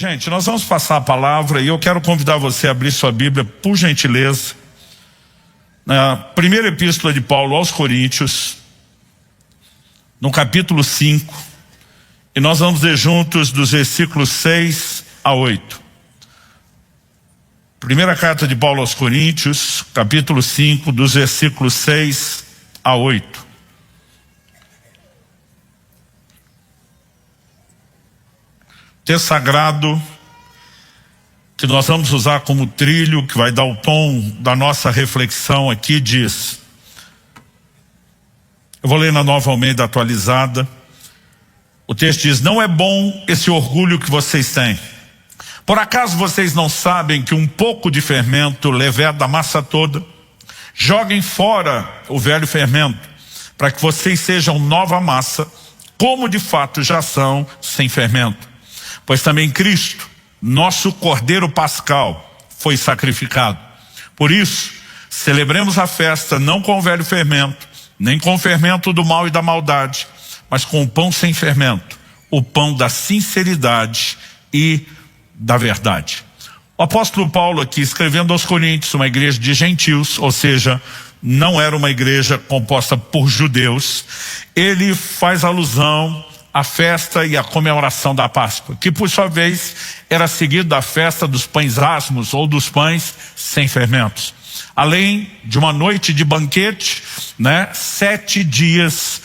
Gente, nós vamos passar a palavra e eu quero convidar você a abrir sua Bíblia, por gentileza, na primeira epístola de Paulo aos Coríntios, no capítulo 5, e nós vamos ler juntos dos versículos 6 a 8. Primeira carta de Paulo aos Coríntios, capítulo 5, dos versículos 6 a 8. Texto sagrado que nós vamos usar como trilho, que vai dar o tom da nossa reflexão aqui, diz, eu vou ler na Nova Almeida atualizada. O texto diz: não é bom esse orgulho que vocês têm. Por acaso vocês não sabem que um pouco de fermento leveda a massa toda? Joguem fora o velho fermento, para que vocês sejam nova massa, como de fato já são, sem fermento. Pois também Cristo, nosso Cordeiro Pascal, foi sacrificado. Por isso, celebremos a festa não com o velho fermento, nem com o fermento do mal e da maldade, mas com o pão sem fermento, o pão da sinceridade e da verdade. O apóstolo Paulo aqui, escrevendo aos Coríntios, uma igreja de gentios, ou seja, não era uma igreja composta por judeus, ele faz alusão a festa e a comemoração da Páscoa, que por sua vez era seguido da festa dos pães asmos ou dos pães sem fermentos. Além de uma noite de banquete, 7 dias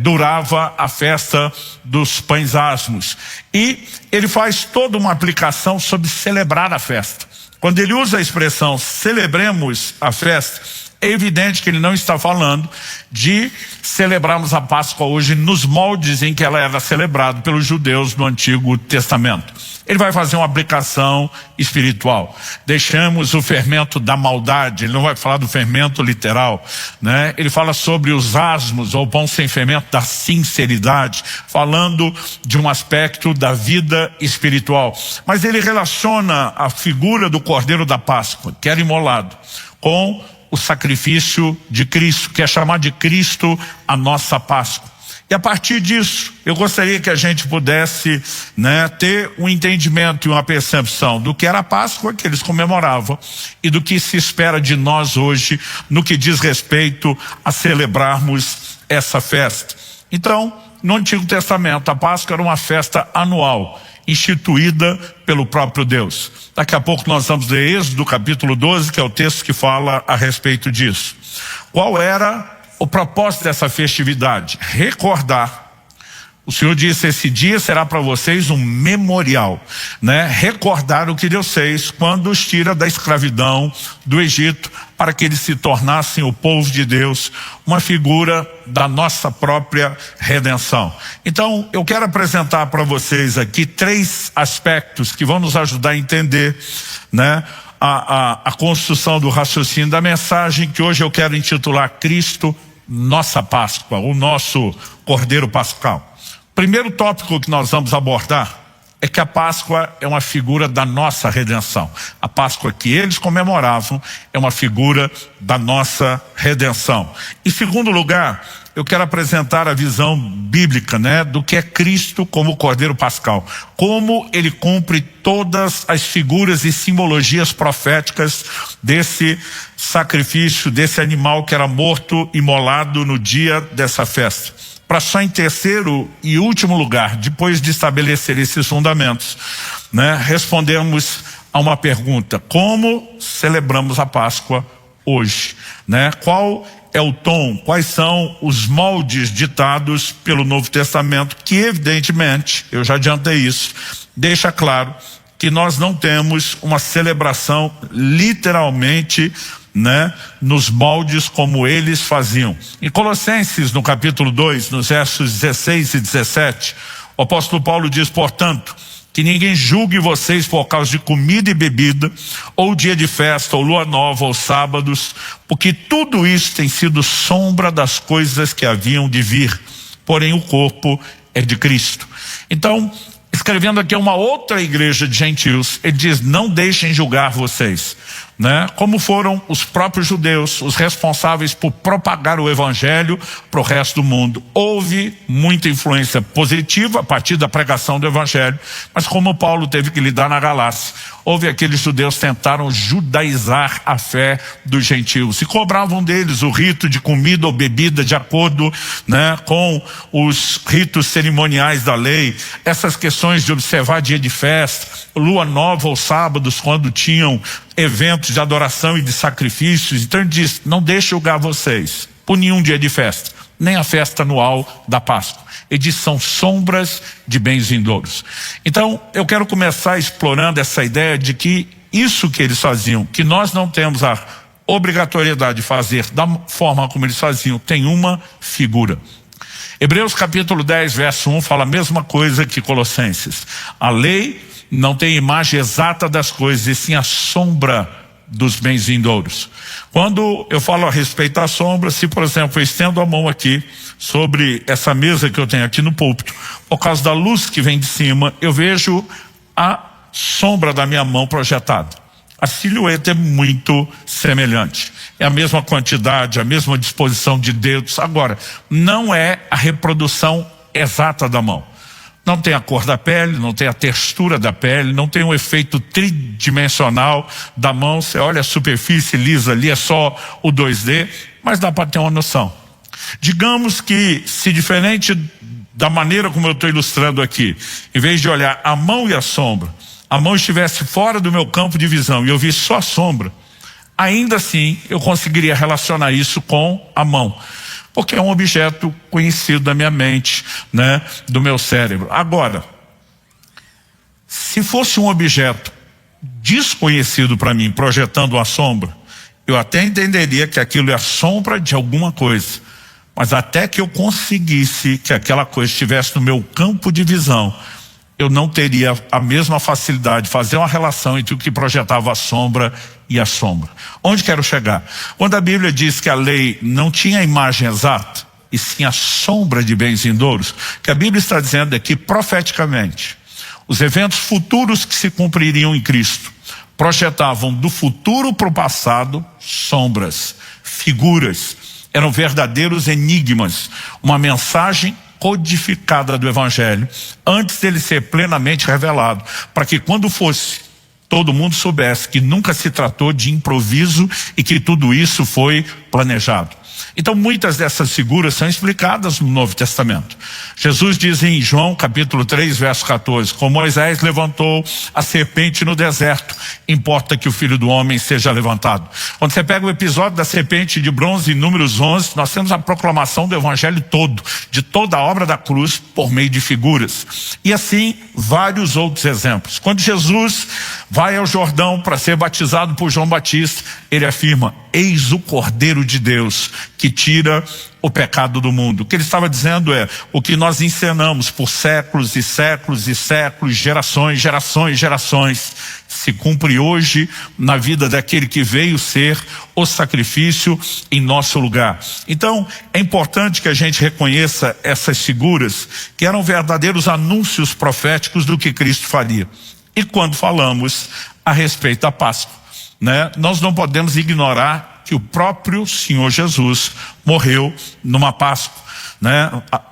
durava a festa dos pães asmos. E ele faz toda uma aplicação sobre celebrar a festa. Quando ele usa a expressão celebremos a festa, é evidente que ele não está falando de celebrarmos a Páscoa hoje nos moldes em que ela era celebrada pelos judeus no Antigo Testamento. Ele vai fazer uma aplicação espiritual. Deixamos o fermento da maldade, ele não vai falar do fermento literal, Ele fala sobre os asmos, ou pão sem fermento, da sinceridade, falando de um aspecto da vida espiritual. Mas ele relaciona a figura do Cordeiro da Páscoa, que era imolado, com o sacrifício de Cristo, que é chamar de Cristo a nossa Páscoa. E a partir disso, eu gostaria que a gente pudesse ter um entendimento e uma percepção do que era a Páscoa que eles comemoravam e do que se espera de nós hoje no que diz respeito a celebrarmos essa festa. Então, no Antigo Testamento, a Páscoa era uma festa anual, instituída pelo próprio Deus. Daqui a pouco nós vamos ler Êxodo capítulo 12, que é o texto que fala a respeito disso. Qual era o propósito dessa festividade? Recordar. O Senhor disse: esse dia será para vocês um memorial, Recordar o que Deus fez quando os tira da escravidão do Egito, para que eles se tornassem o povo de Deus, uma figura da nossa própria redenção. Então, eu quero apresentar para vocês aqui 3 aspectos que vão nos ajudar a entender, a construção do raciocínio da mensagem, que hoje eu quero intitular Cristo, nossa Páscoa, o nosso Cordeiro Pascal. Primeiro tópico que nós vamos abordar é que a Páscoa é uma figura da nossa redenção. A Páscoa que eles comemoravam é uma figura da nossa redenção. Em segundo lugar, eu quero apresentar a visão bíblica, do que é Cristo como Cordeiro Pascal. Como ele cumpre todas as figuras e simbologias proféticas desse sacrifício, desse animal que era morto e imolado no dia dessa festa. Para só em terceiro e último lugar, depois de estabelecer esses fundamentos, respondemos a uma pergunta: como celebramos a Páscoa hoje? Qual é o tom, quais são os moldes ditados pelo Novo Testamento, que evidentemente, eu já adiantei isso, deixa claro que nós não temos uma celebração literalmente nos moldes como eles faziam. Em Colossenses, no capítulo 2, nos versos 16 e 17, o apóstolo Paulo diz: portanto, que ninguém julgue vocês por causa de comida e bebida, ou dia de festa, ou lua nova, ou sábados, porque tudo isso tem sido sombra das coisas que haviam de vir, porém o corpo é de Cristo. Então, escrevendo aqui a uma outra igreja de gentios, ele diz: não deixem julgar vocês né? Como foram os próprios judeus os responsáveis por propagar o evangelho para o resto do mundo. Houve muita influência positiva a partir da pregação do evangelho, mas como Paulo teve que lidar na Galácia, houve aqueles judeus que tentaram judaizar a fé dos gentios e cobravam deles o rito de comida ou bebida de acordo, né, com os ritos cerimoniais da lei, essas questões de observar dia de festa, lua nova ou sábados, quando tinham eventos de adoração e de sacrifícios. Então ele diz: não deixe julgar vocês por nenhum dia de festa, nem a festa anual da Páscoa. Ele diz: são sombras de bens vindouros. Então eu quero começar explorando essa ideia de que isso que eles faziam, que nós não temos a obrigatoriedade de fazer da forma como eles faziam, tem uma figura. Hebreus capítulo 10, verso 1 fala a mesma coisa que Colossenses. A lei não tem imagem exata das coisas, e sim a sombra dos bens vindouros. Quando eu falo a respeito da sombra, se por exemplo eu estendo a mão aqui sobre essa mesa que eu tenho aqui no púlpito, por causa da luz que vem de cima, eu vejo a sombra da minha mão projetada. A silhueta é muito semelhante. É a mesma quantidade, a mesma disposição de dedos. Agora, não é a reprodução exata da mão. Não tem a cor da pele, não tem a textura da pele, não tem um efeito tridimensional da mão. Você olha a superfície lisa ali, é só o 2D, mas dá para ter uma noção. Digamos que, se diferente da maneira como eu estou ilustrando aqui, em vez de olhar a mão e a sombra, a mão estivesse fora do meu campo de visão e eu vi só a sombra, ainda assim eu conseguiria relacionar isso com a mão, porque é um objeto conhecido da minha mente, né, do meu cérebro. Agora, se fosse um objeto desconhecido para mim, projetando uma sombra, eu até entenderia que aquilo é a sombra de alguma coisa, mas até que eu conseguisse que aquela coisa estivesse no meu campo de visão, eu não teria a mesma facilidade de fazer uma relação entre o que projetava a sombra e a sombra. Onde quero chegar? Quando a Bíblia diz que a lei não tinha a imagem exata, e sim a sombra de bens vindouros, o que a Bíblia está dizendo é que profeticamente, os eventos futuros que se cumpririam em Cristo, projetavam do futuro para o passado sombras, figuras, eram verdadeiros enigmas, uma mensagem codificada do Evangelho, antes dele ser plenamente revelado, para que quando fosse, todo mundo soubesse que nunca se tratou de improviso e que tudo isso foi planejado. Então muitas dessas figuras são explicadas no Novo Testamento. Jesus diz em João capítulo 3, verso 14, como Moisés levantou a serpente no deserto, importa que o Filho do Homem seja levantado. Quando você pega o episódio da serpente de bronze em Números 11, nós temos a proclamação do Evangelho todo, de toda a obra da cruz por meio de figuras. E assim, vários outros exemplos. Quando Jesus vai ao Jordão para ser batizado por João Batista, ele afirma: eis o Cordeiro de Deus que tira o pecado do mundo. O que ele estava dizendo é, o que nós ensinamos por séculos e séculos e séculos, gerações, gerações, gerações, se cumpre hoje na vida daquele que veio ser o sacrifício em nosso lugar. Então, é importante que a gente reconheça essas figuras que eram verdadeiros anúncios proféticos do que Cristo faria. E quando falamos a respeito da Páscoa, né, nós não podemos ignorar que o próprio Senhor Jesus morreu numa Páscoa, né?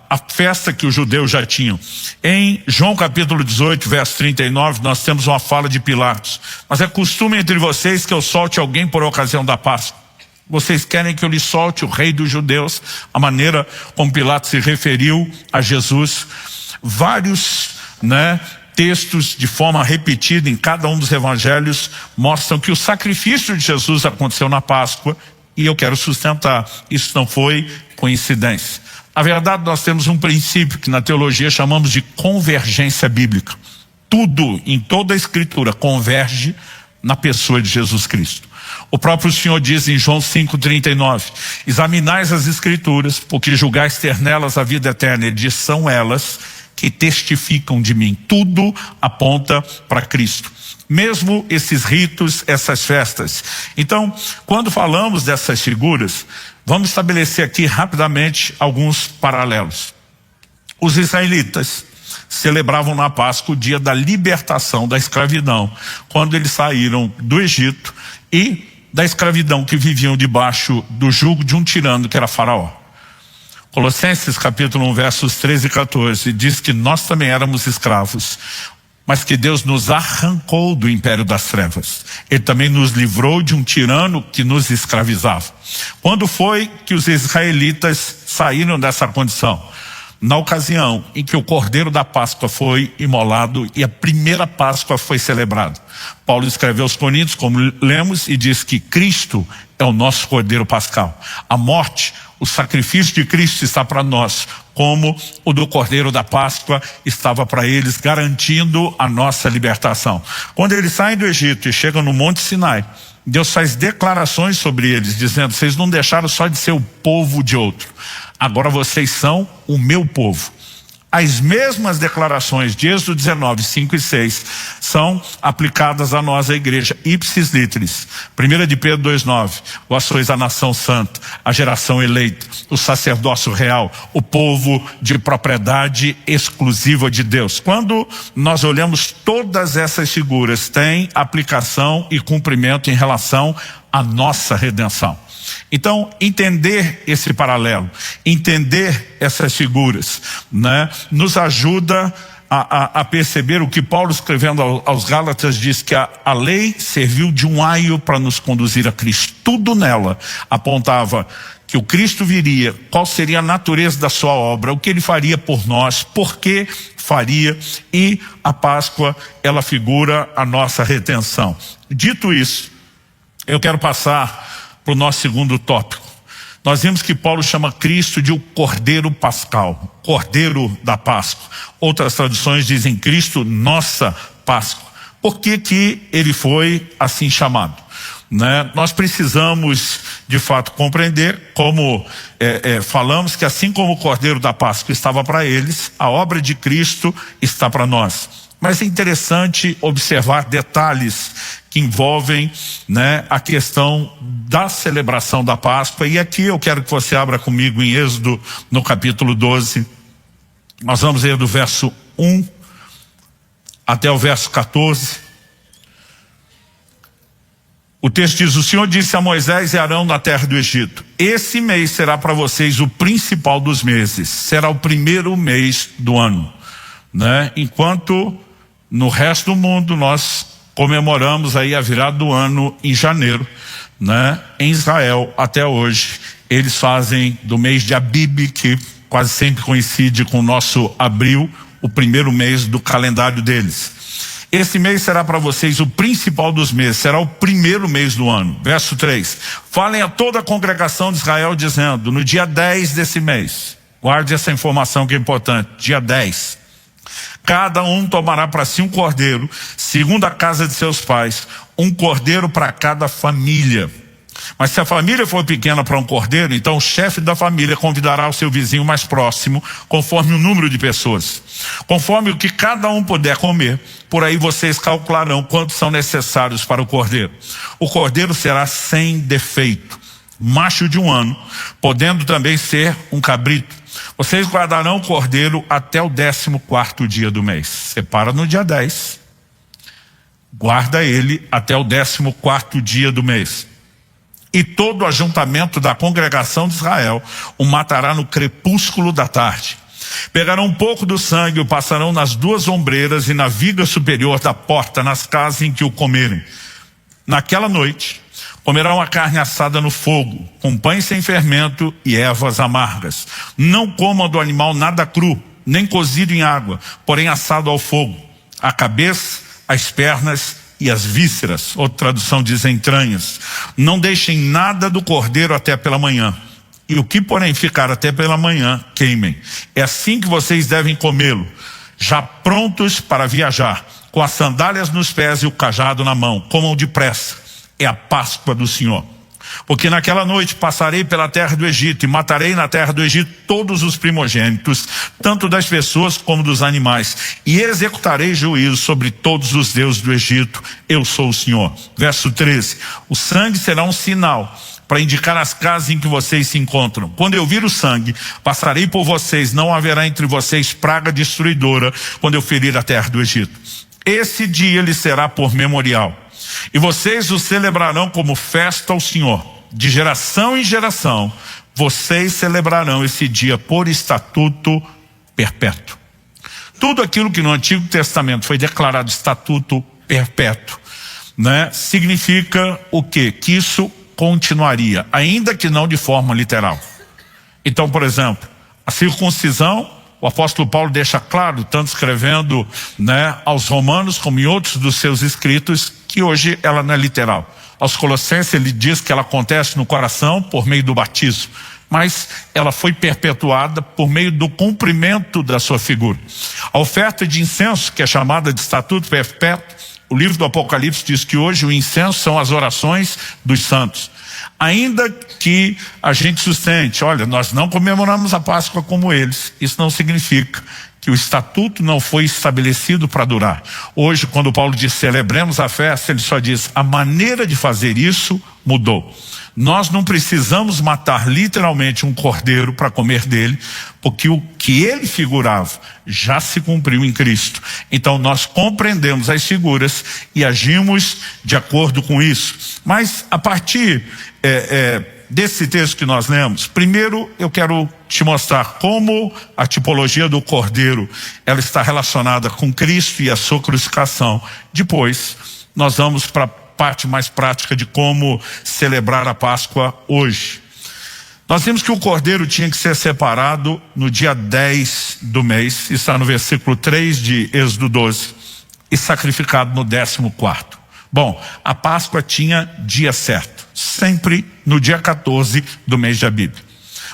A festa que os judeus já tinham. Em João capítulo 18, verso 39, nós temos uma fala de Pilatos: mas é costume entre vocês que eu solte alguém por ocasião da Páscoa. Vocês querem que eu lhe solte o rei dos judeus? A maneira como Pilatos se referiu a Jesus. Vários, né, textos de forma repetida em cada um dos evangelhos mostram que o sacrifício de Jesus aconteceu na Páscoa, e eu quero sustentar, isso não foi coincidência. Na verdade, nós temos um princípio que na teologia chamamos de convergência bíblica. Tudo, em toda a Escritura, converge na pessoa de Jesus Cristo. O próprio Senhor diz em João 5,39, examinais as Escrituras, porque julgais ter nelas a vida eterna. Ele diz, são elas que testificam de mim. Tudo aponta para Cristo. Mesmo esses ritos, essas festas. Então, quando falamos dessas figuras, vamos estabelecer aqui rapidamente alguns paralelos. Os israelitas celebravam na Páscoa o dia da libertação da escravidão, quando eles saíram do Egito e da escravidão que viviam debaixo do jugo de um tirano que era Faraó. Colossenses capítulo 1, versos 13 e 14, diz que nós também éramos escravos, mas que Deus nos arrancou do império das trevas. Ele também nos livrou de um tirano que nos escravizava. Quando foi que os israelitas saíram dessa condição? Na ocasião em que o Cordeiro da Páscoa foi imolado e a primeira Páscoa foi celebrada. Paulo escreveu aos Coríntios, como lemos, e diz que Cristo é o nosso Cordeiro Pascal. A morte, o sacrifício de Cristo está para nós, como o do Cordeiro da Páscoa estava para eles, garantindo a nossa libertação. Quando eles saem do Egito e chegam no Monte Sinai, Deus faz declarações sobre eles, dizendo: vocês não deixaram só de ser o povo de outro, agora vocês são o meu povo. As mesmas declarações de Êxodo 19, 5 e 6 são aplicadas a nós, a igreja, ipsis literis. 1 de Pedro 2,9, vós sois a nação santa, a geração eleita, o sacerdócio real, o povo de propriedade exclusiva de Deus. Quando nós olhamos todas essas figuras, tem aplicação e cumprimento em relação à nossa redenção. Então, entender esse paralelo, entender essas figuras, né, nos ajuda a perceber o que Paulo, escrevendo aos Gálatas, diz que a lei serviu de um aio para nos conduzir a Cristo. Tudo nela apontava que o Cristo viria, qual seria a natureza da sua obra, o que ele faria por nós, por que faria, e a Páscoa, ela figura a nossa redenção. Dito isso, eu quero passar para o nosso segundo tópico. Nós vimos que Paulo chama Cristo de o Cordeiro Pascal, Cordeiro da Páscoa. Outras traduções dizem Cristo, nossa Páscoa. Por que que ele foi assim chamado? Né? Nós precisamos, de fato, compreender, como falamos, que assim como o Cordeiro da Páscoa estava para eles, a obra de Cristo está para nós. Mas é interessante observar detalhes que envolvem, né, a questão da celebração da Páscoa. E aqui eu quero que você abra comigo em Êxodo, no capítulo 12. Nós vamos ler do verso 1 até o verso 14. O texto diz: o Senhor disse a Moisés e Arão na terra do Egito: esse mês será para vocês o principal dos meses, será o primeiro mês do ano, né? Enquanto no resto do mundo nós comemoramos aí a virada do ano em janeiro, né? Em Israel, até hoje, eles fazem do mês de Abib, que quase sempre coincide com o nosso abril, o primeiro mês do calendário deles. Esse mês será para vocês o principal dos meses, será o primeiro mês do ano. Verso 3. Falem a toda a congregação de Israel, dizendo: no dia 10 desse mês, guarde essa informação que é importante, dia 10. Cada um tomará para si um cordeiro, segundo a casa de seus pais, um cordeiro para cada família. Mas se a família for pequena para um cordeiro, então o chefe da família convidará o seu vizinho mais próximo, conforme o número de pessoas. Conforme o que cada um puder comer, por aí vocês calcularão quantos são necessários para o cordeiro. O cordeiro será sem defeito, macho de 1 ano, podendo também ser um cabrito. Vocês guardarão o cordeiro até o 14º dia do mês. Separa no dia 10. Guarda ele até o 14º dia do mês. E todo o ajuntamento da congregação de Israel o matará no crepúsculo da tarde. Pegarão um pouco do sangue, o passarão nas 2 ombreiras e na viga superior da porta, nas casas em que o comerem. Naquela noite, comerão a carne assada no fogo, com pães sem fermento e ervas amargas. Não comam do animal nada cru, nem cozido em água, porém assado ao fogo. A cabeça, as pernas e as vísceras, outra tradução diz entranhas. Não deixem nada do cordeiro até pela manhã. E o que porém ficar até pela manhã, queimem. É assim que vocês devem comê-lo, já prontos para viajar, com as sandálias nos pés e o cajado na mão. Comam depressa. É a Páscoa do Senhor. Porque naquela noite passarei pela terra do Egito e matarei na terra do Egito todos os primogênitos, tanto das pessoas como dos animais, e executarei juízo sobre todos os deuses do Egito. Eu sou o Senhor. Verso 13. O sangue será um sinal para indicar as casas em que vocês se encontram. Quando eu vir o sangue, passarei por vocês, não haverá entre vocês praga destruidora quando eu ferir a terra do Egito. Esse dia lhe será por memorial, e vocês o celebrarão como festa ao Senhor. De geração em geração, vocês celebrarão esse dia por estatuto perpétuo. Tudo aquilo que no Antigo Testamento foi declarado estatuto perpétuo, né, significa o quê? Que isso continuaria, ainda que não de forma literal. Então, por exemplo, a circuncisão, o apóstolo Paulo deixa claro, tanto escrevendo, né, aos Romanos como em outros dos seus escritos, que hoje ela não é literal. Aos Colossenses ele diz que ela acontece no coração por meio do batismo, mas ela foi perpetuada por meio do cumprimento da sua figura. A oferta de incenso, que é chamada de estatuto perpétuo, o livro do Apocalipse diz que hoje o incenso são as orações dos santos. Ainda que a gente sustente, olha, nós não comemoramos a Páscoa como eles, isso não significa que o estatuto não foi estabelecido para durar. Hoje, quando Paulo diz celebremos a festa, ele só diz a maneira de fazer isso mudou. Nós não precisamos matar literalmente um cordeiro para comer dele, porque o que ele figurava já se cumpriu em Cristo. Então nós compreendemos as figuras e agimos de acordo com isso. Mas a partir desse texto que nós lemos, primeiro eu quero te mostrar como a tipologia do cordeiro ela está relacionada com Cristo e a sua crucificação. Depois nós vamos para parte mais prática de como celebrar a Páscoa hoje. Nós vimos que o cordeiro tinha que ser separado no dia 10 do mês, está no versículo 3 de Êxodo 12, e sacrificado no 14º. Bom, a Páscoa tinha dia certo, sempre no dia 14 do mês de Abib.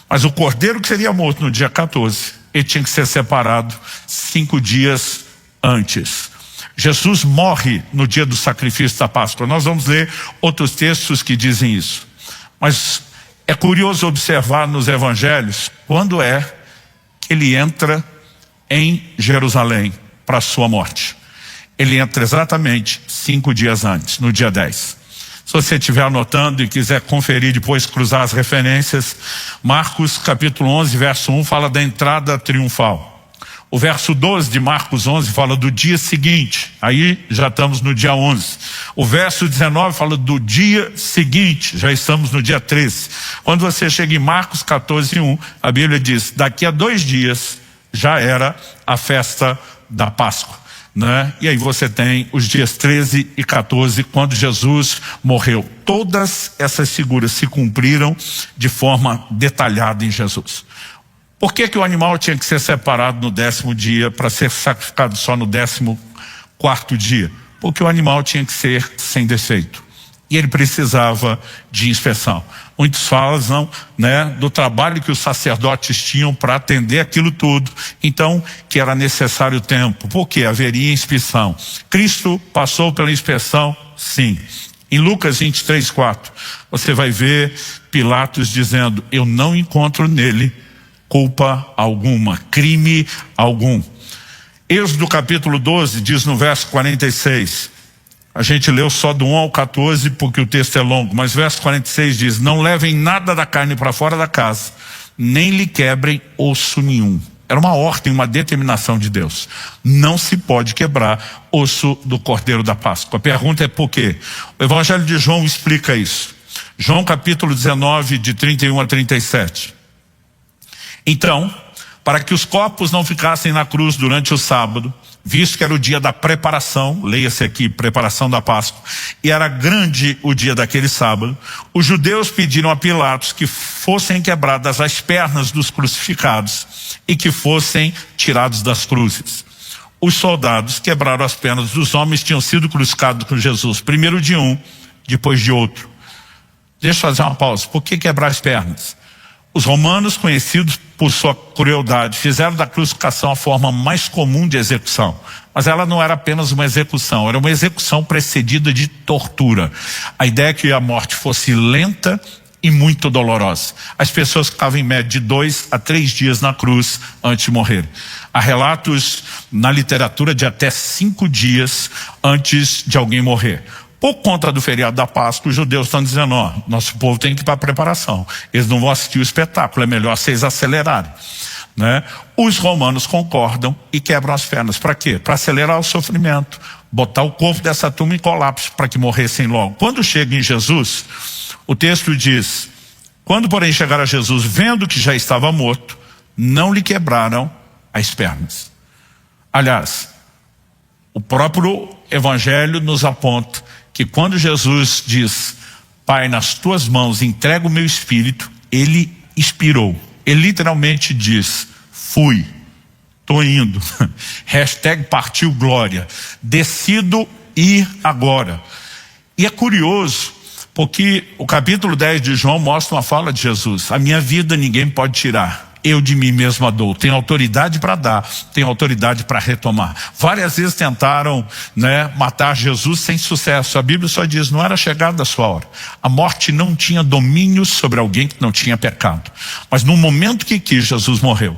Mas o cordeiro que seria morto no dia 14, ele tinha que ser separado 5 dias antes. Jesus morre no dia do sacrifício da Páscoa. Nós vamos ler outros textos que dizem isso. Mas é curioso observar nos evangelhos quando é que ele entra em Jerusalém para a sua morte. Ele entra exatamente 5 dias antes, no dia 10. Se você estiver anotando e quiser conferir depois, cruzar as referências, Marcos capítulo 11, verso 1 fala da entrada triunfal. O verso 12 de Marcos 11 fala do dia seguinte, aí já estamos no dia 11. O verso 19 fala do dia seguinte, já estamos no dia 13. Quando você chega em Marcos 14, 1, a Bíblia diz, daqui a 2 dias já era a festa da Páscoa, né? E aí você tem os dias 13 e 14, quando Jesus morreu. Todas essas figuras se cumpriram de forma detalhada em Jesus. Por que o animal tinha que ser separado no 10º dia para ser sacrificado só no 14º dia? Porque o animal tinha que ser sem defeito. E ele precisava de inspeção. Muitos falam, né, do trabalho que os sacerdotes tinham para atender aquilo tudo. Então, que era necessário tempo. Porque haveria inspeção. Cristo passou pela inspeção? Sim. Em Lucas 23, 4, você vai ver Pilatos dizendo, eu não encontro nele culpa alguma, crime algum. Êxodo capítulo 12 diz no verso 46, a gente leu só do 1 ao 14 porque o texto é longo, mas verso 46 diz, não levem nada da carne para fora da casa, nem lhe quebrem osso nenhum. Era uma ordem, uma determinação de Deus. Não se pode quebrar osso do cordeiro da Páscoa. A pergunta é por quê? O Evangelho de João explica isso. João capítulo 19 de 31 a 37. Então, para que os corpos não ficassem na cruz durante o sábado, visto que era o dia da preparação, leia-se aqui, preparação da Páscoa, e era grande o dia daquele sábado, os judeus pediram a Pilatos que fossem quebradas as pernas dos crucificados e que fossem tirados das cruzes. Os soldados quebraram as pernas dos homens que tinham sido crucificados com Jesus, primeiro de um, depois de outro. Deixa eu fazer uma pausa. Por que quebrar as pernas? Os romanos, conhecidos por sua crueldade, fizeram da crucificação a forma mais comum de execução. Mas ela não era apenas uma execução, era uma execução precedida de tortura. A ideia é que a morte fosse lenta e muito dolorosa. As pessoas ficavam em média de 2 a 3 dias na cruz antes de morrer. Há relatos na literatura de até 5 dias antes de alguém morrer. Por conta do feriado da Páscoa, os judeus estão dizendo, ó, nosso povo tem que ir para a preparação. Eles não vão assistir o espetáculo, é melhor vocês acelerarem. Né? Os romanos concordam e quebram as pernas. Para quê? Para acelerar o sofrimento, botar o corpo dessa turma em colapso, para que morressem logo. Quando chega em Jesus, o texto diz, quando porém chegaram a Jesus, vendo que já estava morto, não lhe quebraram as pernas. Aliás, o próprio Evangelho nos aponta que quando Jesus diz, Pai, nas tuas mãos entrego o meu espírito, ele expirou. Ele literalmente diz, fui, estou indo. Hashtag partiu glória. Decido ir agora. E é curioso, porque o capítulo 10 de João mostra uma fala de Jesus. A minha vida ninguém pode tirar. Eu de mim mesmo a dou. Tenho autoridade para dar, tenho autoridade para retomar. Várias vezes tentaram, né, matar Jesus sem sucesso. A Bíblia só diz, não era chegada a sua hora. A morte não tinha domínio sobre alguém que não tinha pecado. Mas no momento que quis, Jesus morreu.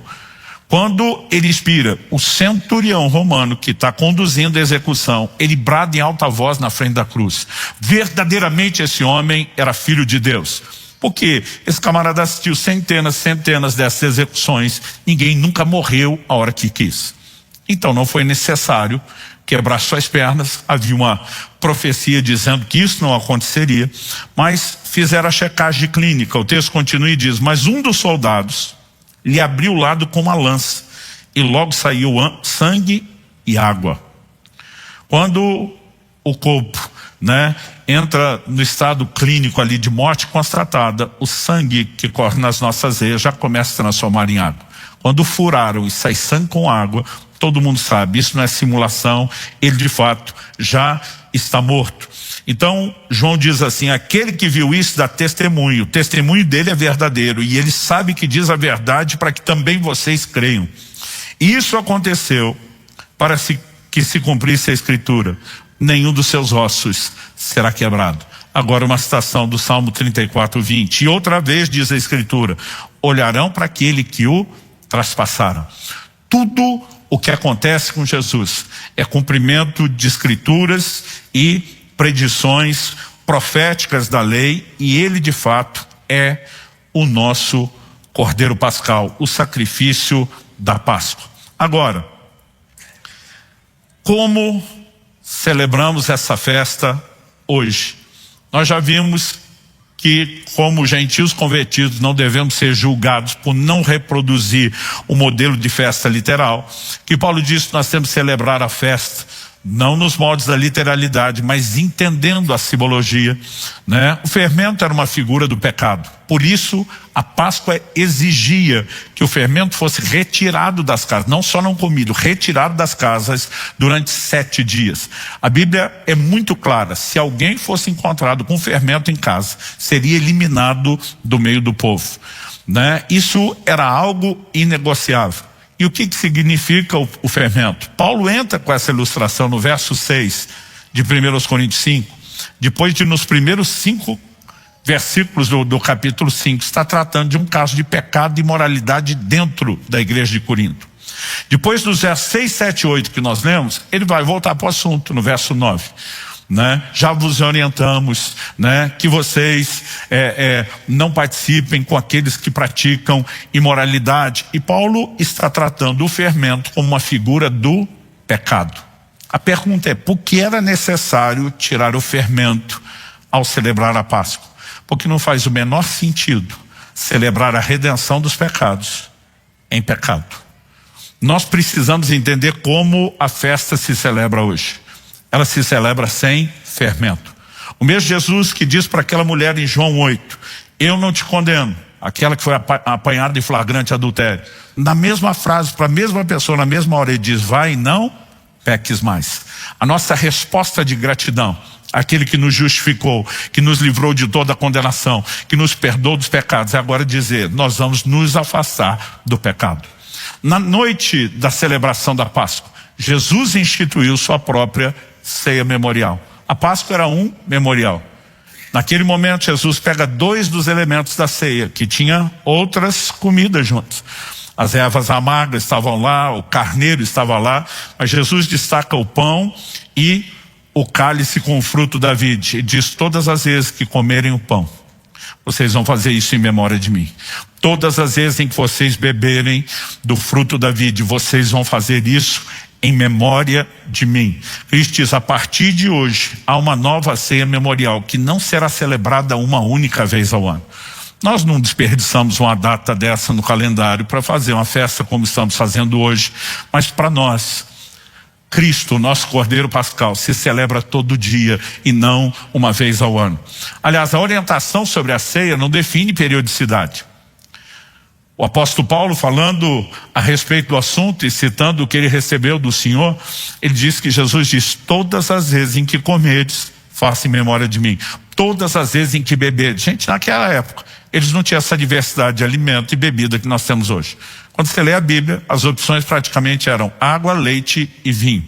Quando ele expira, o centurião romano que está conduzindo a execução, ele brada em alta voz na frente da cruz. Verdadeiramente esse homem era filho de Deus. Porque esse camarada assistiu centenas dessas execuções, ninguém nunca morreu a hora que quis. Então não foi necessário quebrar suas pernas, havia uma profecia dizendo que isso não aconteceria, mas fizeram a checagem clínica. O texto continua e diz, mas um dos soldados lhe abriu o lado com uma lança, e logo saiu sangue e água. Quando o corpo, né, entra no estado clínico ali de morte constatada, o sangue que corre nas nossas veias já começa a se transformar em água. Quando furaram e sai sangue com água, todo mundo sabe, isso não é simulação, ele de fato já está morto. Então João diz assim, aquele que viu isso dá testemunho, o testemunho dele é verdadeiro e ele sabe que diz a verdade para que também vocês creiam. Isso aconteceu para que se cumprisse a escritura, nenhum dos seus ossos será quebrado. Agora uma citação do Salmo 34, 20. E outra vez diz a escritura, olharão para aquele que o traspassaram. Tudo o que acontece com Jesus é cumprimento de escrituras e predições proféticas da lei, e ele de fato é o nosso Cordeiro Pascal, o sacrifício da Páscoa. Agora, como celebramos essa festa hoje? Nós já vimos que, como gentios convertidos, não devemos ser julgados por não reproduzir o modelo de festa literal. Que Paulo disse que nós temos que celebrar a festa, não nos moldes da literalidade, mas entendendo a simbologia, né? O fermento era uma figura do pecado. Por isso, a Páscoa exigia que o fermento fosse retirado das casas, não só não comido, retirado das casas durante 7 dias. A Bíblia é muito clara, se alguém fosse encontrado com fermento em casa, seria eliminado do meio do povo, né? Isso era algo inegociável. E o que significa o fermento? Paulo entra com essa ilustração no verso 6 de 1 Coríntios 5, depois de nos primeiros 5 versículos do capítulo 5, está tratando de um caso de pecado e imoralidade dentro da igreja de Corinto. Depois dos versos 6, 7 e 8 que nós lemos, ele vai voltar para o assunto no verso 9. Né? Já vos orientamos, né, que vocês não participem com aqueles que praticam imoralidade. E Paulo está tratando o fermento como uma figura do pecado. A pergunta é, por que era necessário tirar o fermento ao celebrar a Páscoa? Porque não faz o menor sentido celebrar a redenção dos pecados em pecado. Nós precisamos entender como a festa se celebra hoje. Ela se celebra sem fermento. O mesmo Jesus que diz para aquela mulher em João 8, eu não te condeno, aquela que foi apanhada em flagrante adultério. Na mesma frase, para a mesma pessoa, na mesma hora, ele diz, vai e não peques mais. A nossa resposta de gratidão, aquele que nos justificou, que nos livrou de toda a condenação, que nos perdoou dos pecados, é agora dizer, nós vamos nos afastar do pecado. Na noite da celebração da Páscoa, Jesus instituiu sua própria ceia memorial. A Páscoa era um memorial. Naquele momento Jesus pega 2 dos elementos da ceia, que tinha outras comidas juntas. As ervas amargas estavam lá, o carneiro estava lá, mas Jesus destaca o pão e o cálice com o fruto da vide, e diz: todas as vezes que comerem o pão, vocês vão fazer isso em memória de mim. Todas as vezes em que vocês beberem do fruto da vide, vocês vão fazer isso em memória de mim. Cristo diz: a partir de hoje há uma nova ceia memorial que não será celebrada uma única vez ao ano. Nós não desperdiçamos uma data dessa no calendário para fazer uma festa como estamos fazendo hoje, mas para nós, Cristo, nosso Cordeiro Pascal, se celebra todo dia e não uma vez ao ano. Aliás, a orientação sobre a ceia não define periodicidade. O apóstolo Paulo, falando a respeito do assunto e citando o que ele recebeu do Senhor, ele diz que Jesus diz: todas as vezes em que comeres, faça em memória de mim. Todas as vezes em que beberes. Gente, naquela época, eles não tinham essa diversidade de alimento e bebida que nós temos hoje. Quando você lê a Bíblia, as opções praticamente eram água, leite e vinho.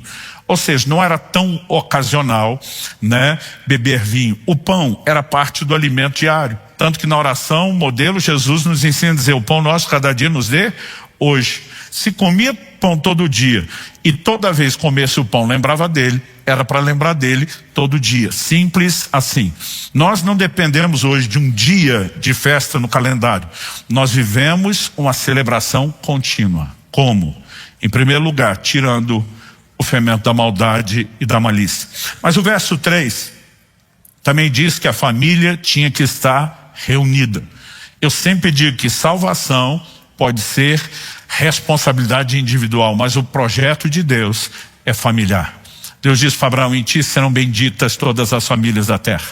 Ou seja, não era tão ocasional, né, beber vinho. O pão era parte do alimento diário. Tanto que na oração, o modelo, Jesus nos ensina a dizer: o pão nosso cada dia nos dê hoje. Se comia pão todo dia e toda vez comesse o pão lembrava dele, era para lembrar dele todo dia. Simples assim. Nós não dependemos hoje de um dia de festa no calendário. Nós vivemos uma celebração contínua. Como? Em primeiro lugar, tirando o fermento da maldade e da malícia. Mas o verso 3 também diz que a família tinha que estar reunida. Eu sempre digo que salvação pode ser responsabilidade individual, mas o projeto de Deus é familiar. Deus diz para Abraão: em ti serão benditas todas as famílias da terra,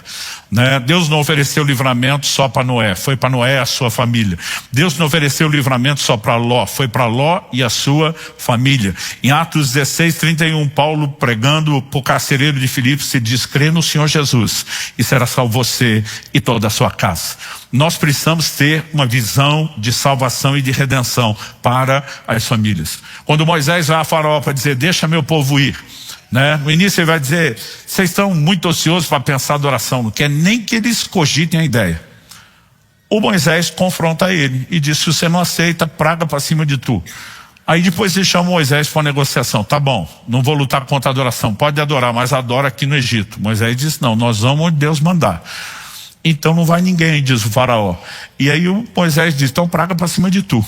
né? Deus não ofereceu livramento só para Noé, foi para Noé e a sua família. Deus não ofereceu livramento só para Ló, foi para Ló e a sua família. Em Atos 16:31, Paulo, pregando para o carcereiro de Filipos, se diz: crê no Senhor Jesus e será salvo você e toda a sua casa. Nós precisamos ter uma visão de salvação e de redenção para as famílias. Quando Moisés vai a Faraó para dizer: deixa meu povo ir, né? No início ele vai dizer: vocês estão muito ociosos para pensar adoração, não quer nem que eles cogitem a ideia. O Moisés confronta ele e diz: se você não aceita, praga para cima de tu. Aí depois ele chama Moisés para uma negociação. Tá bom, não vou lutar contra a adoração, pode adorar, mas adora aqui no Egito. Moisés diz: não, nós vamos onde Deus mandar. Então não vai ninguém, diz o faraó. E aí o Moisés diz: então praga para cima de tu.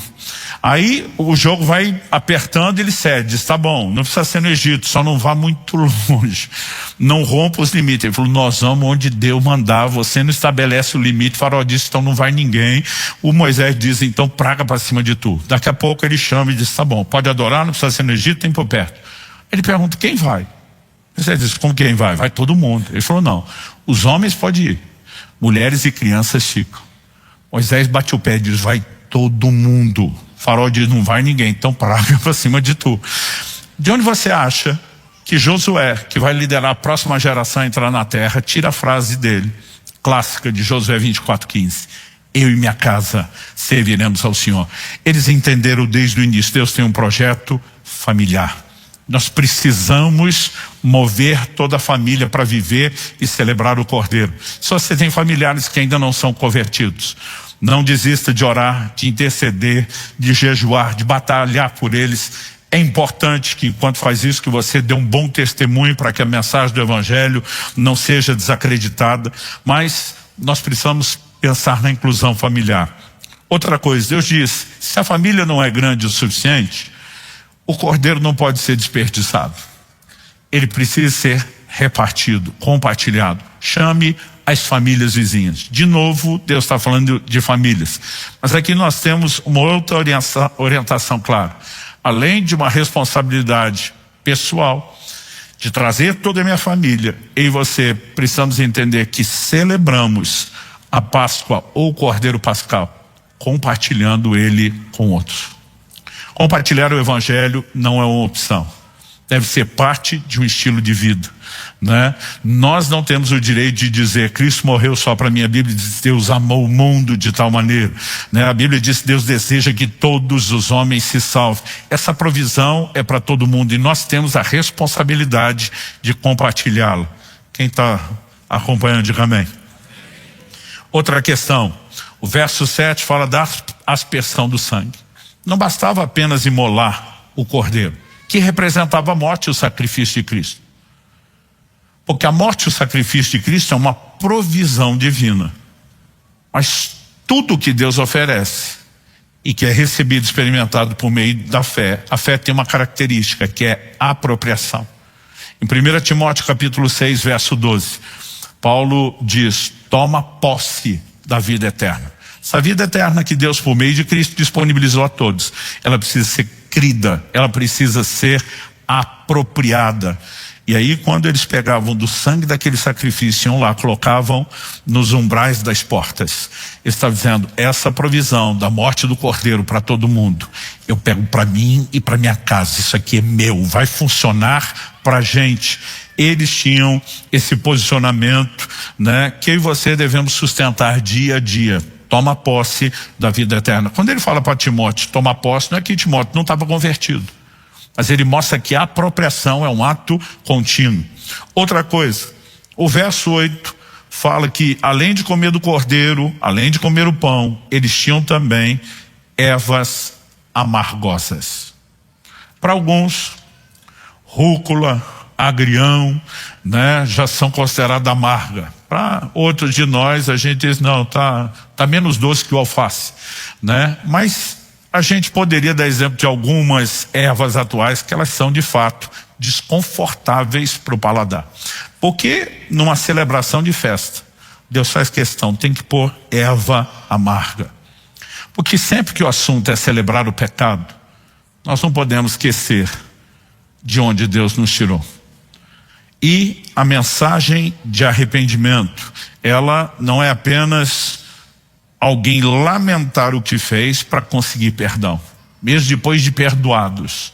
Aí o jogo vai apertando e ele cede, diz: tá bom, não precisa ser no Egito, só não vá muito longe, não rompa os limites. Ele falou: nós vamos onde Deus mandar, você não estabelece o limite. O faraó disse: então não vai ninguém. O Moisés diz: então praga para cima de tu. Daqui a pouco ele chama e diz: tá bom, pode adorar, não precisa ser no Egito, tem por perto. Ele pergunta: quem vai? Você diz: como quem vai? Vai todo mundo. Ele falou: não, os homens podem ir, mulheres e crianças ficam. Moisés bate o pé e diz: vai todo mundo. O faraó diz: não vai ninguém, então praga para cima de tu. De onde você acha que Josué, que vai liderar a próxima geração a entrar na terra, tira a frase dele, clássica de Josué 24:15: eu e minha casa serviremos ao Senhor. Eles entenderam desde o início: Deus tem um projeto familiar. Nós precisamos mover toda a família para viver e celebrar o Cordeiro. Se você tem familiares que ainda não são convertidos, não desista de orar, de interceder, de jejuar, de batalhar por eles. É importante que, enquanto faz isso, que você dê um bom testemunho para que a mensagem do Evangelho não seja desacreditada. Mas nós precisamos pensar na inclusão familiar. Outra coisa, Deus diz: se a família não é grande o suficiente, o cordeiro não pode ser desperdiçado. Ele precisa ser repartido, compartilhado. Chame as famílias vizinhas. De novo, Deus está falando de famílias. Mas aqui nós temos uma outra orientação clara. Além de uma responsabilidade pessoal, de trazer toda a minha família, eu e você precisamos entender que celebramos a Páscoa ou o Cordeiro Pascal, compartilhando ele com outros. Compartilhar o Evangelho não é uma opção. Deve ser parte de um estilo de vida, né? Nós não temos o direito de dizer: Cristo morreu só para mim. A Bíblia diz: Deus amou o mundo de tal maneira, né? A Bíblia diz que Deus deseja que todos os homens se salvem. Essa provisão é para todo mundo e nós temos a responsabilidade de compartilhá-la. Quem está acompanhando, diga amém. Outra questão, o verso 7 fala da aspersão do sangue. Não bastava apenas imolar o cordeiro, que representava a morte e o sacrifício de Cristo. Porque a morte e o sacrifício de Cristo é uma provisão divina. Mas tudo que Deus oferece e que é recebido, experimentado por meio da fé, a fé tem uma característica, que é a apropriação. Em 1 Timóteo capítulo 6, verso 12, Paulo diz: toma posse da vida eterna. Essa vida eterna que Deus, por meio de Cristo, disponibilizou a todos, ela precisa ser crida, ela precisa ser apropriada. E aí, quando eles pegavam do sangue daquele sacrifício, iam lá, colocavam nos umbrais das portas. Ele estava dizendo: essa provisão da morte do Cordeiro para todo mundo, eu pego para mim e para minha casa. Isso aqui é meu, vai funcionar para a gente. Eles tinham esse posicionamento, né, que eu e você devemos sustentar dia a dia. Toma posse da vida eterna. Quando ele fala para Timóteo, toma posse, não é que Timóteo não estava convertido. Mas ele mostra que a apropriação é um ato contínuo. Outra coisa, o verso 8 fala que além de comer do cordeiro, além de comer o pão, eles tinham também ervas amargosas. Para alguns, rúcula, agrião, né, já são consideradas amargas. Para outros de nós, a gente diz: não, tá menos doce que o alface, né? Mas a gente poderia dar exemplo de algumas ervas atuais que elas são de fato desconfortáveis para o paladar. Porque numa celebração de festa, Deus faz questão, tem que pôr erva amarga. Porque sempre que o assunto é celebrar o pecado, nós não podemos esquecer de onde Deus nos tirou. E a mensagem de arrependimento, ela não é apenas alguém lamentar o que fez para conseguir perdão. Mesmo depois de perdoados,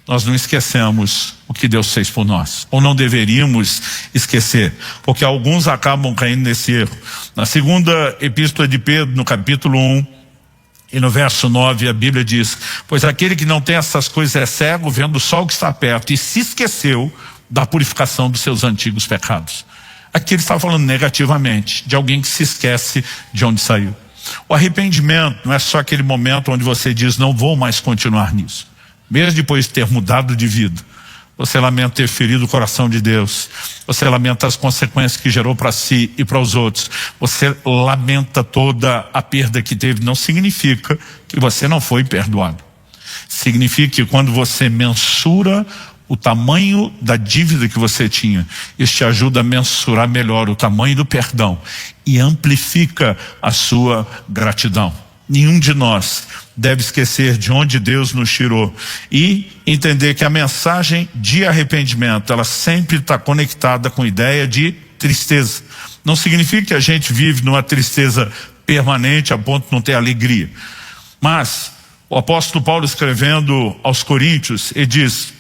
nós não esquecemos o que Deus fez por nós. Ou não deveríamos esquecer, porque alguns acabam caindo nesse erro. Na segunda epístola de Pedro, no capítulo 1, e no verso 9, a Bíblia diz: pois aquele que não tem essas coisas é cego, vendo só o que está perto, e se esqueceu da purificação dos seus antigos pecados. Aqui ele está falando negativamente, de alguém que se esquece de onde saiu. O arrependimento não é só aquele momento onde você diz: não vou mais continuar nisso. Mesmo depois de ter mudado de vida, você lamenta ter ferido o coração de Deus, você lamenta as consequências que gerou para si e para os outros, você lamenta toda a perda que teve. Não significa que você não foi perdoado. Significa que quando você mensura o tamanho da dívida que você tinha, isso te ajuda a mensurar melhor o tamanho do perdão e amplifica a sua gratidão. Nenhum de nós deve esquecer de onde Deus nos tirou e entender que a mensagem de arrependimento, ela sempre está conectada com a ideia de tristeza. Não significa que a gente vive numa tristeza permanente a ponto de não ter alegria. Mas o apóstolo Paulo, escrevendo aos Coríntios, ele diz,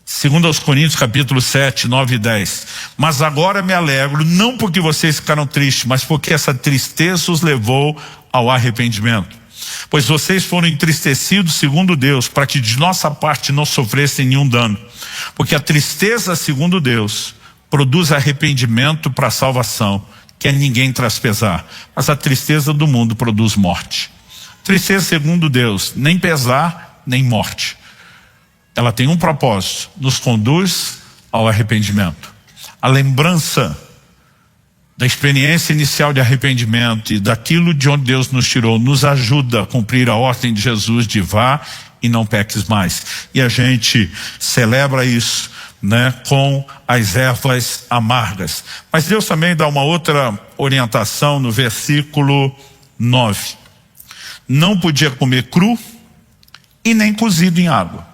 segundo aos Coríntios capítulo 7, 9 e 10, mas agora me alegro, não porque vocês ficaram tristes, mas porque essa tristeza os levou ao arrependimento. Pois vocês foram entristecidos segundo Deus, para que de nossa parte não sofressem nenhum dano. Porque a tristeza segundo Deus produz arrependimento para a salvação, que a ninguém traz pesar. Mas a tristeza do mundo produz morte. Tristeza segundo Deus, nem pesar, nem morte. Ela tem um propósito, nos conduz ao arrependimento. A lembrança da experiência inicial de arrependimento e daquilo de onde Deus nos tirou, nos ajuda a cumprir a ordem de Jesus de vá e não peques mais. E a gente celebra isso, né, com as ervas amargas. Mas Deus também dá uma outra orientação no versículo 9. Não podia comer cru e nem cozido em água.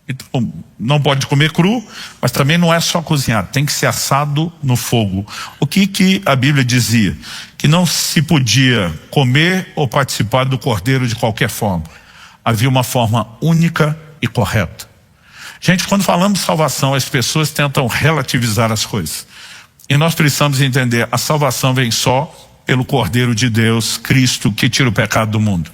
Então, não pode comer cru, mas também não é só cozinhar, tem que ser assado no fogo. O que a Bíblia dizia? Que não se podia comer ou participar do cordeiro de qualquer forma. Havia uma forma única e correta. Gente, quando falamos de salvação, as pessoas tentam relativizar as coisas. E nós precisamos entender, a salvação vem só pelo Cordeiro de Deus, Cristo, que tira o pecado do mundo.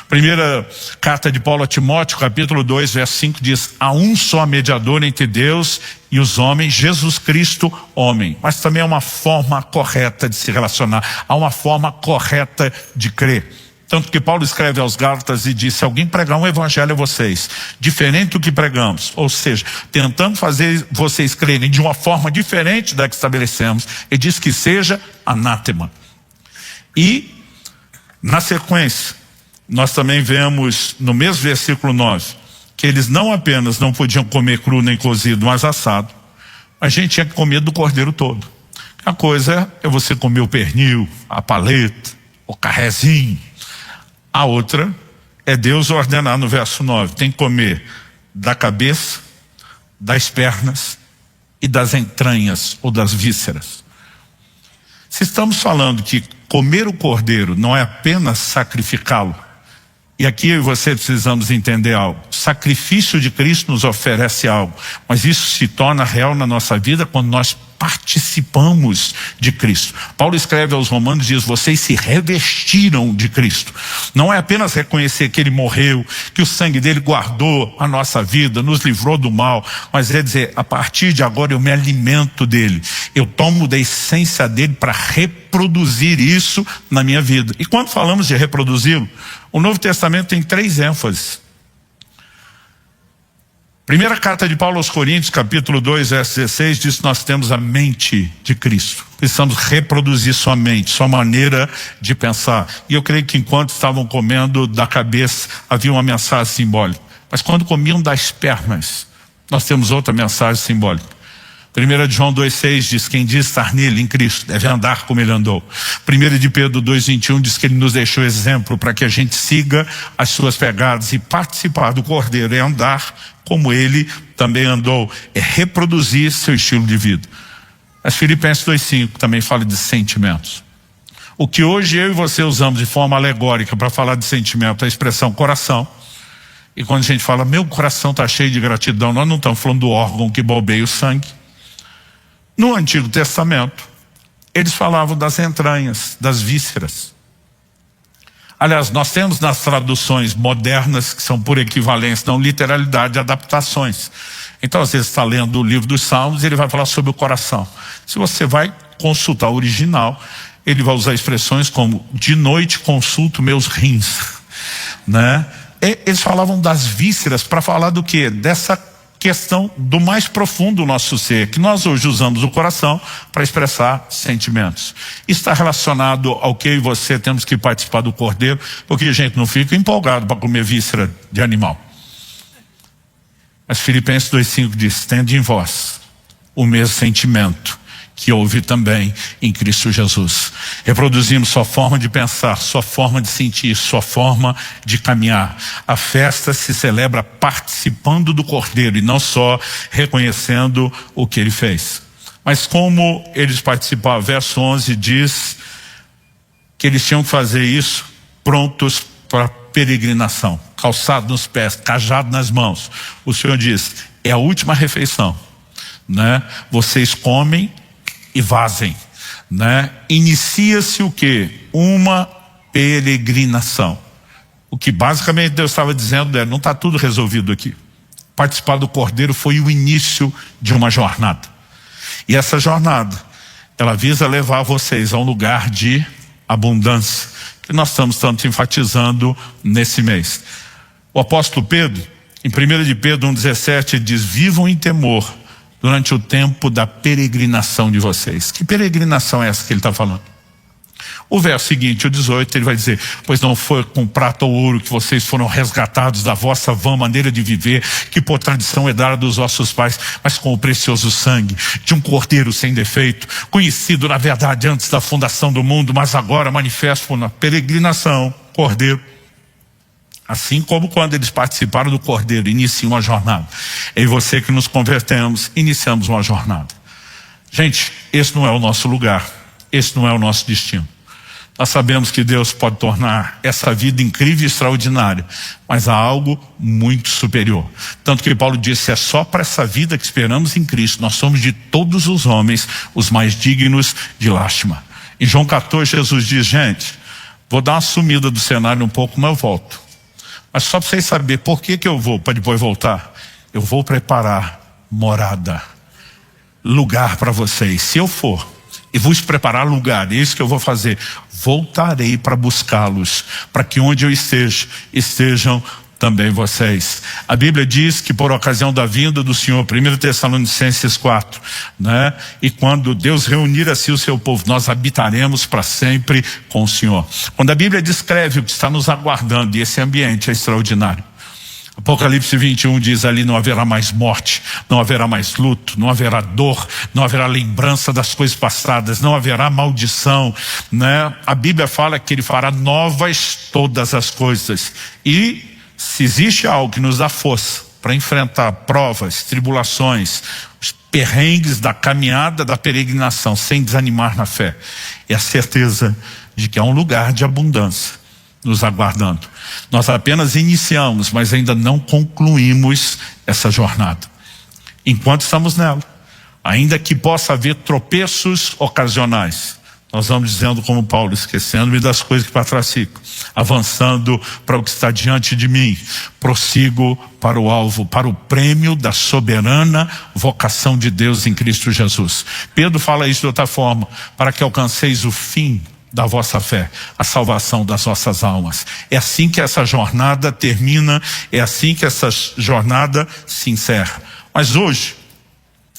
Primeira carta de Paulo a Timóteo, capítulo 2, verso 5 diz: há um só mediador entre Deus e os homens, Jesus Cristo, homem. Mas também há uma forma correta de se relacionar, há uma forma correta de crer. Tanto que Paulo escreve aos Gálatas e diz: se alguém pregar um evangelho a vocês, diferente do que pregamos, ou seja, tentando fazer vocês crerem de uma forma diferente da que estabelecemos, ele diz que seja anátema. E, na sequência, nós também vemos no mesmo versículo 9, que eles não apenas não podiam comer cru nem cozido, mas assado, a gente tinha que comer do cordeiro todo. A coisa é você comer o pernil, a paleta, o carrezinho. A outra é Deus ordenar no verso 9, tem que comer da cabeça, das pernas e das entranhas ou das vísceras. Se estamos falando que comer o cordeiro não é apenas sacrificá-lo, e aqui eu e você precisamos entender algo. O sacrifício de Cristo nos oferece algo, mas isso se torna real na nossa vida quando nós participamos de Cristo. Paulo escreve aos Romanos e diz: vocês se revestiram de Cristo. Não é apenas reconhecer que ele morreu, que o sangue dele guardou a nossa vida, nos livrou do mal, mas é dizer: a partir de agora eu me alimento dele, eu tomo da essência dele para reproduzir isso na minha vida. E quando falamos de reproduzi-lo, o Novo Testamento tem 3 ênfases. Primeira carta de Paulo aos Coríntios, capítulo 2, verso 16, diz que nós temos a mente de Cristo. Precisamos reproduzir sua mente, sua maneira de pensar. E eu creio que enquanto estavam comendo da cabeça, havia uma mensagem simbólica. Mas quando comiam das pernas, nós temos outra mensagem simbólica. 1 João 2,6 diz: quem diz estar nele, em Cristo, deve andar como ele andou. 1 de Pedro 2,21 diz que ele nos deixou exemplo para que a gente siga as suas pegadas, e participar do Cordeiro é andar como ele também andou, é reproduzir seu estilo de vida. Mas Filipenses 2,5 também fala de sentimentos. O que hoje eu e você usamos de forma alegórica para falar de sentimento é a expressão coração. E quando a gente fala, meu coração está cheio de gratidão, nós não estamos falando do órgão que bombeia o sangue. No Antigo Testamento, eles falavam das entranhas, das vísceras. Aliás, nós temos nas traduções modernas, que são por equivalência, não literalidade, adaptações. Então, às vezes, está lendo o livro dos Salmos e ele vai falar sobre o coração. Se você vai consultar o original, ele vai usar expressões como: de noite consulto meus rins, né? Eles falavam das vísceras para falar do quê? Dessa questão do mais profundo do nosso ser, que nós hoje usamos o coração para expressar sentimentos. Está relacionado ao que eu e você temos que participar do Cordeiro, porque a gente não fica empolgado para comer víscera de animal. Mas Filipenses 2,5 diz: tende em vós o mesmo sentimento que houve também em Cristo Jesus. Reproduzimos sua forma de pensar, sua forma de sentir, sua forma de caminhar. A festa se celebra participando do Cordeiro e não só reconhecendo o que ele fez. Mas como eles participavam, verso 11 diz que eles tinham que fazer isso prontos para peregrinação, calçado nos pés, cajado nas mãos. O Senhor diz: é a última refeição, né? Vocês comem e vazem, né? Inicia-se o quê? Uma peregrinação. O que basicamente Deus estava dizendo é: não está tudo resolvido aqui. Participar do Cordeiro foi o início de uma jornada. E essa jornada, ela visa levar vocês a um lugar de abundância, que nós estamos tanto enfatizando nesse mês. O apóstolo Pedro, em 1 de Pedro 1,17, ele diz: vivam em temor durante o tempo da peregrinação de vocês. Que peregrinação é essa que ele está falando? O verso seguinte, o 18, ele vai dizer: pois não foi com prata ou ouro que vocês foram resgatados da vossa vã maneira de viver, que por tradição herdada dos vossos pais, mas com o precioso sangue de um cordeiro sem defeito, conhecido na verdade antes da fundação do mundo, mas agora manifesto na peregrinação, cordeiro. Assim como quando eles participaram do Cordeiro, iniciam uma jornada. Eu e você que nos convertemos, iniciamos uma jornada. Gente, esse não é o nosso lugar, esse não é o nosso destino. Nós sabemos que Deus pode tornar essa vida incrível e extraordinária, mas há algo muito superior. Tanto que Paulo disse: é só para essa vida que esperamos em Cristo. Nós somos de todos os homens os mais dignos de lástima. Em João 14, Jesus diz: gente, vou dar uma sumida do cenário um pouco, mas eu volto. Mas só para vocês saberem por que eu vou, para depois voltar. Eu vou preparar morada, lugar para vocês. Se eu for, e vos preparar lugar. É isso que eu vou fazer. Voltarei para buscá-los, para que onde eu esteja, estejam também vocês. A Bíblia diz que por ocasião da vinda do Senhor, 1 Tessalonicenses 4, né? E quando Deus reunir assim o seu povo, nós habitaremos para sempre com o Senhor. Quando a Bíblia descreve o que está nos aguardando, e esse ambiente é extraordinário. Apocalipse 21 diz ali: não haverá mais morte, não haverá mais luto, não haverá dor, não haverá lembrança das coisas passadas, não haverá maldição, né? A Bíblia fala que Ele fará novas todas as coisas. E se existe algo que nos dá força para enfrentar provas, tribulações, os perrengues da caminhada, da peregrinação, sem desanimar na fé, é a certeza de que há um lugar de abundância nos aguardando. Nós apenas iniciamos, mas ainda não concluímos essa jornada. Enquanto estamos nela, ainda que possa haver tropeços ocasionais, nós vamos dizendo como Paulo: esquecendo-me das coisas que para trás ficam, avançando para o que está diante de mim, prossigo para o alvo, para o prêmio da soberana vocação de Deus em Cristo Jesus. Pedro fala isso de outra forma: para que alcanceis o fim da vossa fé, a salvação das vossas almas. É assim que essa jornada termina, é assim que essa jornada se encerra. Mas hoje,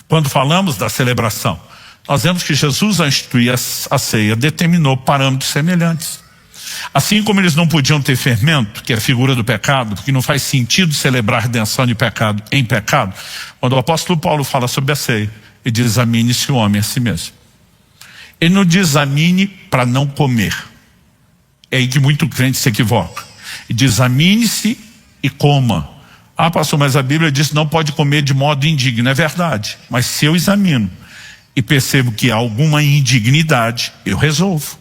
quando falamos da celebração, nós vemos que Jesus, ao instituir a ceia, determinou parâmetros semelhantes. Assim como eles não podiam ter fermento, que é a figura do pecado, porque não faz sentido celebrar a redenção de pecado em pecado, quando o apóstolo Paulo fala sobre a ceia, ele diz: examine-se o homem a si mesmo. Ele não diz examine para não comer. É aí que muito crente se equivoca. Ele diz: examine-se e coma. Ah, pastor, mas a Bíblia diz que não pode comer de modo indigno. É verdade, mas se eu examino e percebo que há alguma indignidade, eu resolvo.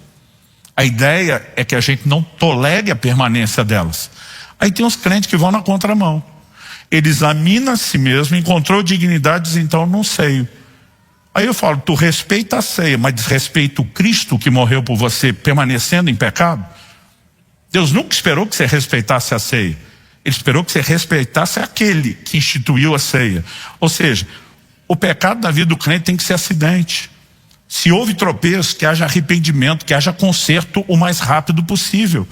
A ideia é que a gente não tolere a permanência delas. Aí tem uns crentes que vão na contramão. Ele examina a si mesmo, encontrou dignidades, então não sei. Aí eu falo: tu respeita a ceia, mas desrespeita o Cristo que morreu por você, permanecendo em pecado? Deus nunca esperou que você respeitasse a ceia. Ele esperou que você respeitasse aquele que instituiu a ceia. Ou seja, o pecado da vida do crente tem que ser acidente. Se houve tropeço, que haja arrependimento, que haja conserto o mais rápido possível.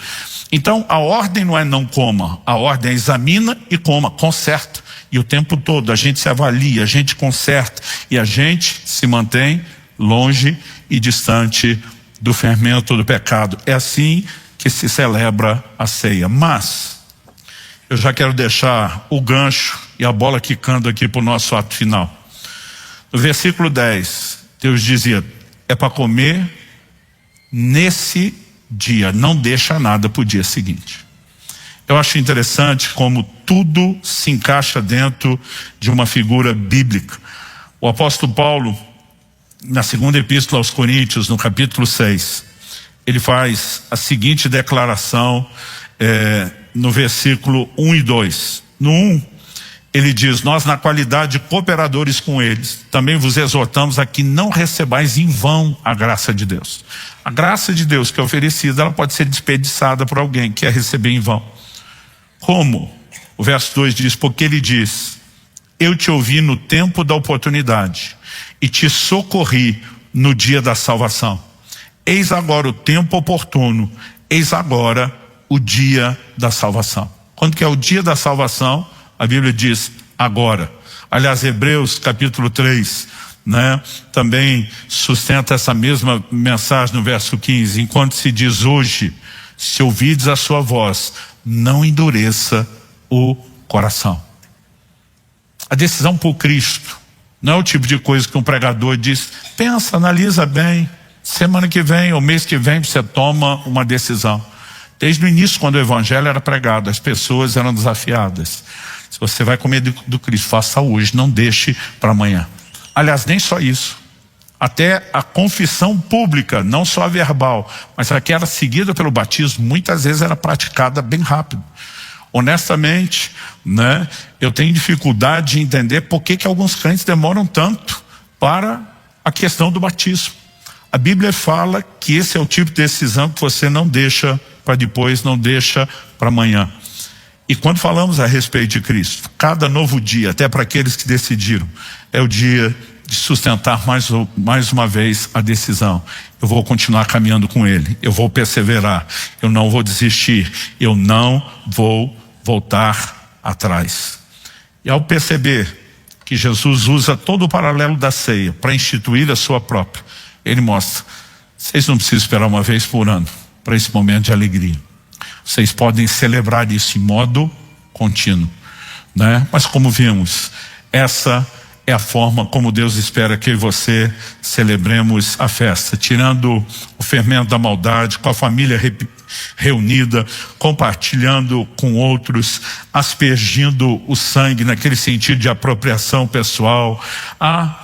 Então a ordem não é não coma, a ordem é examina e coma, conserta. E o tempo todo a gente se avalia, a gente conserta e a gente se mantém longe e distante do fermento do pecado. É assim que se celebra a ceia. Mas eu já quero deixar o gancho e a bola quicando aqui para o nosso ato final. No versículo 10, Deus dizia: é para comer nesse dia, não deixa nada para o dia seguinte. Eu acho interessante como tudo se encaixa dentro de uma figura bíblica. O apóstolo Paulo, na segunda epístola aos Coríntios, no capítulo 6, ele faz a seguinte declaração no versículo 1 e 2. No 1, ele diz: nós, na qualidade de cooperadores com eles, também vos exortamos a que não recebais em vão a graça de Deus. A graça de Deus que é oferecida, ela pode ser desperdiçada por alguém que quer receber em vão. Como? O verso 2 diz: porque ele diz: eu te ouvi no tempo da oportunidade e te socorri no dia da salvação. Eis agora o tempo oportuno, eis agora o dia da salvação. Quando que é o dia da salvação? A Bíblia diz: agora. Aliás, Hebreus capítulo 3, né, também sustenta essa mesma mensagem no verso 15. Enquanto se diz hoje, se ouvides a sua voz, não endureça o coração. A decisão por Cristo não é o tipo de coisa que um pregador diz: pensa, analisa bem, semana que vem ou mês que vem você toma uma decisão. Desde o início, quando o evangelho era pregado, as pessoas eram desafiadas: se você vai comer do Cristo, faça hoje, não deixe para amanhã. Aliás, nem só isso, até a confissão pública, não só a verbal, mas a que era seguida pelo batismo, muitas vezes era praticada bem rápido. Honestamente, né, eu tenho dificuldade de entender por que alguns crentes demoram tanto para a questão do batismo. A Bíblia fala que esse é o tipo de decisão que você não deixa para depois, não deixa para amanhã. E quando falamos a respeito de Cristo, cada novo dia, até para aqueles que decidiram, é o dia de sustentar mais uma vez a decisão. Eu vou continuar caminhando com Ele, eu vou perseverar, eu não vou desistir, eu não vou voltar atrás. E ao perceber que Jesus usa todo o paralelo da ceia para instituir a sua própria, Ele mostra: vocês não precisam esperar uma vez por ano para esse momento de alegria. Vocês podem celebrar isso em modo contínuo, né? Mas como vimos, essa é a forma como Deus espera que eu e você celebremos a festa, tirando o fermento da maldade, com a família reunida, compartilhando com outros, aspergindo o sangue naquele sentido de apropriação pessoal, a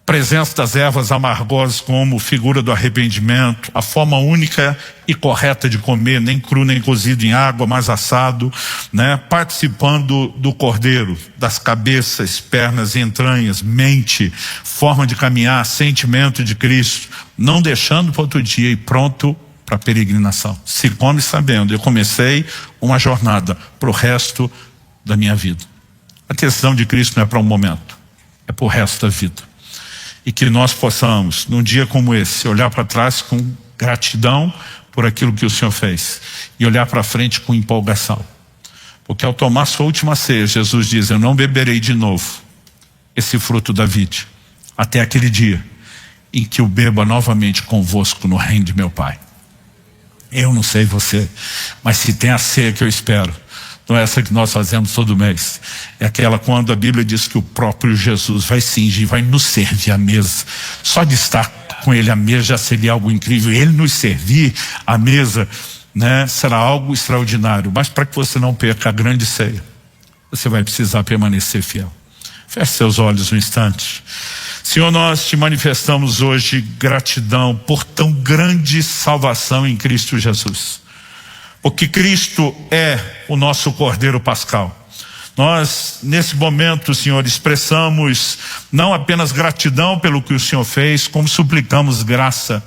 presença das ervas amargosas como figura do arrependimento, a forma única e correta de comer, nem cru nem cozido em água, mas assado, né? Participando do cordeiro, das cabeças, pernas e entranhas, mente, forma de caminhar, sentimento de Cristo, não deixando para outro dia e pronto para a peregrinação. Se come sabendo, eu comecei uma jornada para o resto da minha vida. A questão de Cristo não é para um momento, é para o resto da vida. E que nós possamos, num dia como esse, olhar para trás com gratidão por aquilo que o Senhor fez e olhar para frente com empolgação. Porque ao tomar sua última ceia, Jesus diz: eu não beberei de novo esse fruto da vide até aquele dia em que eu beba novamente convosco no reino de meu Pai. Eu não sei você, mas se tem a ceia que eu espero, não é essa que nós fazemos todo mês, é aquela quando a Bíblia diz que o próprio Jesus vai cingir, vai nos servir à mesa. Só de estar com Ele à mesa já seria algo incrível. Ele nos servir à mesa, né, será algo extraordinário. Mas para que você não perca a grande ceia, você vai precisar permanecer fiel. Feche seus olhos um instante. Senhor, nós te manifestamos hoje gratidão por tão grande salvação em Cristo Jesus. Porque Cristo é o nosso Cordeiro Pascal. Nós, nesse momento, Senhor, expressamos não apenas gratidão pelo que o Senhor fez, como suplicamos graça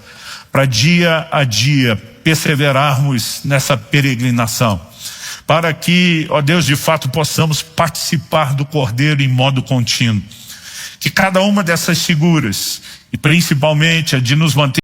para dia a dia perseverarmos nessa peregrinação. Para que, ó Deus, de fato possamos participar do Cordeiro em modo contínuo. Que cada uma dessas figuras, e principalmente a de nos manter